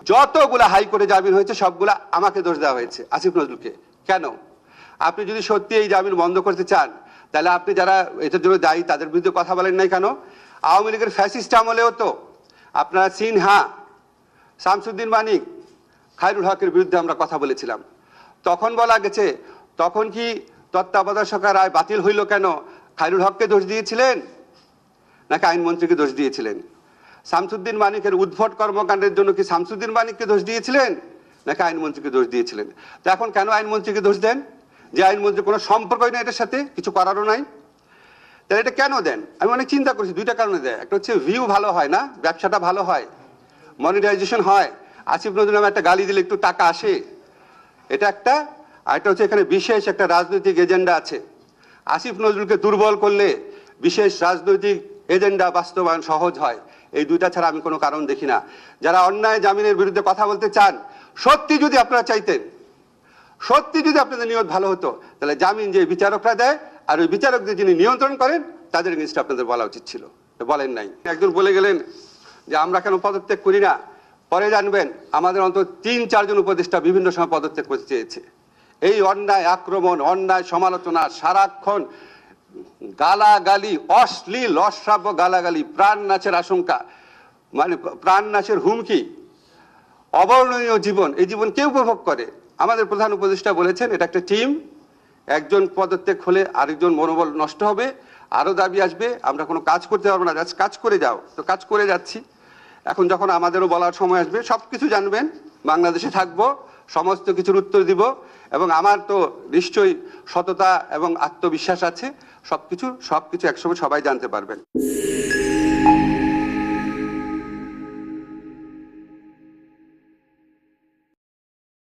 যতগুলা হাইকোর্টে জামিন হয়েছে সবগুলা আমাকে দোষ দেওয়া হয়েছে, আসিফ নজরুলকে। কেন? আপনি যদি সত্যি এই জামিন বন্ধ করতে চান তাহলে আপনি যারা এটার জন্য দায়ী তাদের বিরুদ্ধে কথা বলেন নাই কেন? আওয়ামী লীগের ফ্যাসিস্ট আমলেও তো আপনারা সিনহা, শামসুদ্দিন মানিক, খায়রুল হকের বিরুদ্ধে আমরা কথা বলেছিলাম। তখন বলা গেছে, তখন কি তত্ত্বাবধায়ক সরকার রায় বাতিল হইল কেন? খায়রুল হককে দোষ দিয়েছিলেন নাকি আইনমন্ত্রীকে দোষ দিয়েছিলেন? শামসুদ্দিন মানিকের উদ্ভট কর্মকাণ্ডের জন্য কি শামসুদ্দিন মানিককে দোষ দিয়েছিলেন নাকি আইনমন্ত্রীকে দোষ দিয়েছিলেন? তো এখন কেন আইনমন্ত্রীকে দোষ দেন? যে আইনমন্ত্রীর কোনো সম্পর্কই নাই এটার সাথে, কিছু করারও নাই, তাহলে এটা কেন দেন? আমি অনেক চিন্তা করছি, দুইটা কারণে দেয়। একটা হচ্ছে ভিউ ভালো হয় না, ব্যবসাটা ভালো হয়, মনিটাইজেশন হয়, আসিফ নজরুল নামে একটা গালি দিলে একটু টাকা আসে, এটা একটা। আর একটা হচ্ছে এখানে বিশেষ একটা রাজনৈতিক এজেন্ডা আছে। আসিফ নজরুলকে দুর্বল করলে বিশেষ রাজনৈতিক এজেন্ডা বাস্তবায়ন সহজ হয়। এই দুইটা ছাড়া আমি কোনো কারণ দেখি না। যারা অন্যায় জামিনের বিরুদ্ধে কথা বলতে চান, সত্যি যদি আপনারা চাইতেন, সত্যি যদি আপনাদের নিয়ত ভালো হতো, তাহলে জামিন যে বিচারকরা দেয় আর ওই বিচারকদের যিনি নিয়ন্ত্রণ করেন তাদের এগেইনস্টে আপনাদের বলা উচিত ছিল, বলেন নাই। একজন বলে গেলেন যে আমরা কেন পদত্যাগ করি না। পরে জানবেন আমাদের অন্তত ৩-৪ জন উপদেষ্টা বিভিন্ন সময় পদত্যাগ করতে চেয়েছে। এই অন্যায় আক্রমণ, অন্যায় সমালোচনা, সারাক্ষণ গালাগালি, অশ্লীল অশ্রাব্য গালাগালি, প্রাণ নাশের আশঙ্কা, মানে প্রাণ নাশের হুমকি, অবর্ণনীয় জীবন, এই জীবন কেউ উপভোগ করে? আমাদের প্রধান উপদেষ্টা বলেছেন এটা একটা টিম, একজন পদত্যাগ হলে আরেকজন মনোবল নষ্ট হবে, আরো দাবি আসবে, আমরা কোনো কাজ করতে পারবো না, কাজ করে যাও। তো কাজ করে যাচ্ছি। এখন যখন আমাদেরও বলার সময় আসবে সবকিছু জানবেন, বাংলাদেশে থাকবো, সমস্ত কিছুর উত্তর দিব, এবং আমার তো নিশ্চয়ই সততা এবং আত্মবিশ্বাস আছে, সবকিছু একসময় সবাই জানতে পারবেন।